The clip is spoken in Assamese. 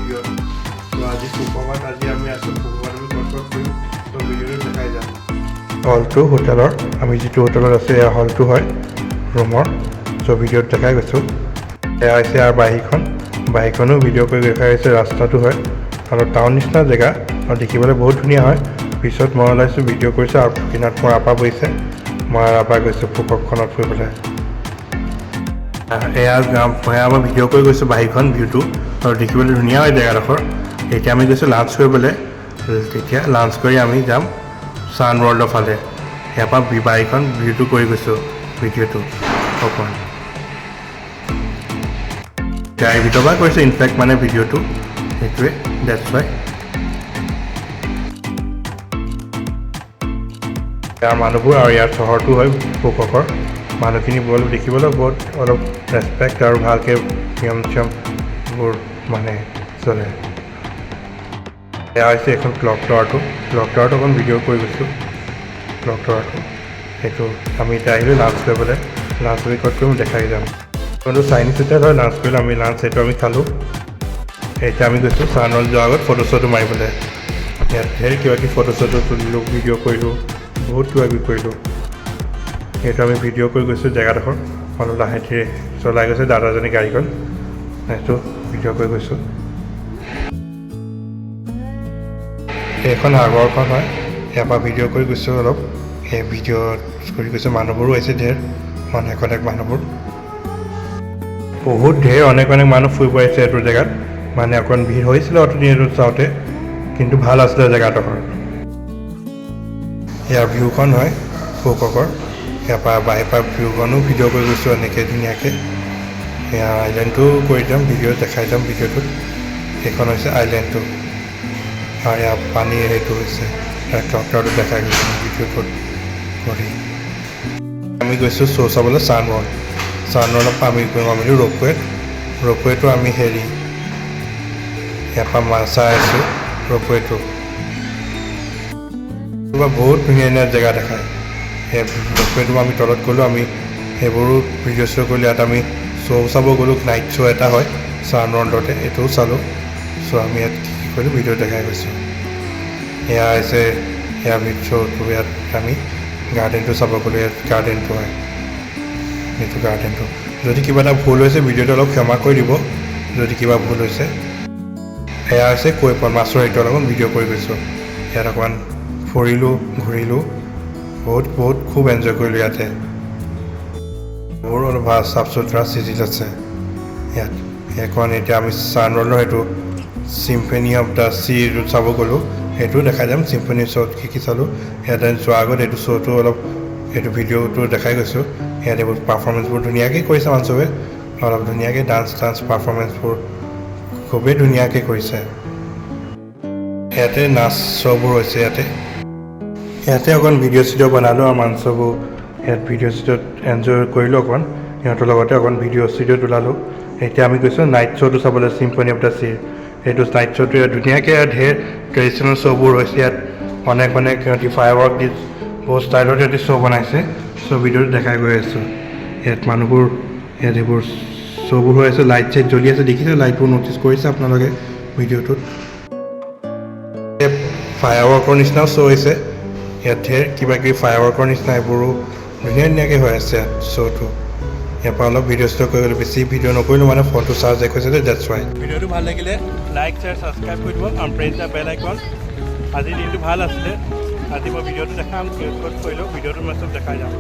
ভিডিঅ'ত তো আজি সুপ্ৰভাত আজি আমি আছোঁ ভগৱান আমি কট কৰিম তো ভিডিঅ'টো দেখাই যাম হলটো হোটেলৰ আমি যিটো হোটেলত আছে এয়া হলটো হয় ৰুমৰ চ' ভিডিঅ'ত দেখাই গৈছোঁ এয়া হৈছে আৰু বাহিৰখনো ভিডিঅ' কৰি দেখাই হৈছে ৰাস্তাটো হয় আৰু টাউন নিচিনা জেগা আৰু দেখিবলৈ বহুত ধুনীয়া হয় পিছত মই ওলাইছোঁ ভিডিঅ' কৰিছোঁ আৰু কিনাৰত মোৰ আপা বহিছে মই আপা গৈছোঁ ফুকনখনত ফুৰিবলৈ এয়া মই ভিডিঅ' কৰি গৈছোঁ বাহিৰখন ভিউটো আৰু দেখিবলৈ ধুনীয়া হয় জেগাডোখৰ এতিয়া আমি গৈছোঁ লাঞ্চ কৰিবলৈ তেতিয়া লাঞ্চ কৰি আমি যাম ছান ৱৰ্ল্ডৰ ফালে ইয়াৰ পৰা বাহিৰখন ভিউটো কৰি গৈছোঁ ভিডিঅ'টো অকণমান গাড়ীৰ ভিতৰৰ পৰা কৰিছোঁ ইনফেক্ট মানে ভিডিঅ'টো সেইটোৱে ডেটছ ৱাই ইয়াৰ মানুহবোৰ আৰু ইয়াৰ চহৰটো হয় ফুককৰ মানুহখিনি বৰ দেখিবলৈ বহুত অলপ ৰেচপেক্ট আৰু ভালকৈ নিয়ম চিয়মবোৰ মানে চলে এয়া হৈছে এখন ক্লক টাৱাৰটো অকণ ভিডিঅ' কৰি গৈছোঁ ক্লক টাৱাৰটো সেইটো আমি এতিয়া আহিলোঁ লাঞ্চ কৰিবলৈ লাঞ্চ আমি ক'ত কৰিম দেখাই যাম কিন্তু চাইনিজ হোটেল হয় লাঞ্চ কৰিলোঁ আমি লাঞ্চ সেইটো আমি খালোঁ এতিয়া আমি গৈছোঁ ছান ৱৰ্ল্ড যোৱাৰ আগত ফটো চটো মাৰিবলৈ ইয়াত ধেৰ কিবা কিবি ফটো চটো তুলিলোঁ ভিডিঅ' কৰিলোঁ বহুত কিবা কিবি কৰিলোঁ সেইটো আমি ভিডিঅ' কৰি গৈছোঁ জেগাডোখৰ অলপ লাহে ধীৰে চলাই গৈছে দাদাজনী গাড়ীখন সেইটো ভিডিঅ' কৰি গৈছোঁ এইখন সাগৰখন হয় ইয়াৰ পৰা ভিডিঅ' কৰি গৈছোঁ অলপ সেই ভিডিঅ' কৰি গৈছোঁ মানুহবোৰো আহিছে ধেৰ অনেক মানুহবোৰ বহুত ধেৰ অনেক মানুহ ফুৰিব আহিছে এইটো জেগাত মানে অকণ ভিৰ হৈছিলে অথনি এইটো চাওঁতে কিন্তু ভাল আছিলে জেগাডোখৰ ইয়াৰ ভিউখন হয় ফুককৰ ইয়াৰ পৰা বাহিৰ পৰা ভিউখনো ভিডিঅ' কৰি গৈছোঁ এনেকৈ ধুনীয়াকৈ এয়া আইলেণ্ডটো কৰি যাম ভিডিঅ' দেখাই যাম ভিডিঅ'টোত সেইখন হৈছে আইলেণ্ডটো আৰু ইয়াৰ পানী সেইটো হৈছে ক্লক টাৱাৰটো দেখাই গৈছোঁ ভিডিঅ'টোত কৰি আমি গৈছোঁ শ্ব' চাবলৈ ছান ৱৰ্ল্ডৰ পৰা আমি গৈছোঁ ৰ'পৱেটো আমি হেৰি ইয়াৰ পৰা চাই আছোঁ ৰ'পৱেটো বহুত ধুনীয়া জেগা দেখায় সেই ৰ'পৱেটো আমি তলত গ'লোঁ আমি সেইবোৰো ভিডিঅ' শ্ব' কৰিলোঁ ইয়াত আমি শ্ব' চাব গ'লোঁ নাইট শ্ব' এটা হয় ছান ৱৰ্ল্ডতে এইটোও চালোঁ চ' আমি ইয়াত কি কৰিলোঁ ভিডিঅ' দেখাই গৈছোঁ এয়া হৈছে এয়া শ্ব'টো ইয়াত আমি গাৰ্ডেনটো চাব গ'লোঁ ইয়াত গাৰ্ডেনটো হয় এইটো গাৰ্ডেনটো যদি কিবা এটা ভুল হৈছে ভিডিঅ'টো অলপ ক্ষমা কৰি দিব যদি কিবা ভুল হৈছে এয়া হৈছে কৈপন মাছৰ এইটো অলপমান ভিডিঅ' কৰি গৈছোঁ ইয়াত অকণমান ফুৰিলোঁ ঘূৰিলোঁ বহুত খুব এনজয় কৰিলোঁ ইয়াতে বহুত অলপ ভাল চাফ চুতৰা চিজিল আছে ইয়াত সেইখন এতিয়া আমি ছান ৱৰ্ল্ডৰ সেইটো চিম্ফনি অফ দ্য চিটো চাব গ'লোঁ সেইটোও দেখাই যাম চিম্ফনি শ্ব'ত কি চালোঁ ইয়াতে যোৱাৰ আগত এইটো শ্ব'টো অলপ এইটো ভিডিঅ'টো দেখাই গৈছোঁ ইয়াত এইবোৰ পাৰফৰ্মেঞ্চবোৰ ধুনীয়াকৈ কৰিছে মানুহ চবে অলপ ধুনীয়াকৈ ডান্স পাৰফৰ্মেঞ্চবোৰ খুবেই ধুনীয়াকৈ কৰিছে ইয়াতে নাচ শ্ব'বোৰ হৈছে ইয়াতে অকণ ভিডিঅ' চিডিঅ' বনালোঁ আৰু মানুহ চববোৰ ইয়াত ভিডিঅ' চিডিঅ'ত এনজয় কৰিলোঁ অকণমান সিহঁতৰ লগতে অকণ ভিডিঅ' চিডিঅ' তোলালোঁ এতিয়া আমি গৈছোঁ নাইট শ্ব'টো চাবলৈ চিম্ফনি অফ দ্য চিৰ এইটো নাইট শ্ব'টো ইয়াত ধুনীয়াকৈ ধেৰ ট্ৰেডিশ্যনেল শ্ব'বোৰ হৈছে ইয়াত অনেক সিহঁতি ফায়াৰৱৰ্ক দি বহুত ষ্টাইলত সিহঁতি শ্ব' বনাইছে চ' ভিডিঅ'টো দেখাই গৈ আছোঁ ইয়াত মানুহবোৰ ইয়াত এইবোৰ শ্ব'বোৰ হৈ আছে লাইট চাইট জ্বলি আছে দেখিছে লাইটবোৰ ন'টিছ কৰিছে আপোনালোকে ভিডিঅ'টোত ফায়াৰৱৰ্কৰ নিচিনাও শ্ব' হৈছে ইয়াত ধেৰ কিবা কিবি ফায়াৰৱৰ্কৰ নিচিনা এইবোৰো ধুনীয়াকৈ হৈ আছে ইয়াত শ্ব'টো ইয়াৰ পৰা অলপ ভিডিঅ' চিডিঅ' কৰি গ'লোঁ বেছি ভিডিঅ' নকৰিলোঁ মানে ফোনটো চাৰ্জ শেষ হৈছে যে ডেটছ ৱাই ভিডিঅ'টো ভাল লাগিলে লাইক শ্বেয়াৰ ছাবস্ক্ৰাইব কৰি দিব আৰু প্ৰেছ দ্য বেল আইকন আজিৰ দিনটো ভাল আছিলে আজি মই ভিডিঅ'টো দেখাম ক'ত কৰিলোঁ ভিডিঅ'টো মই চব দেখাই যাম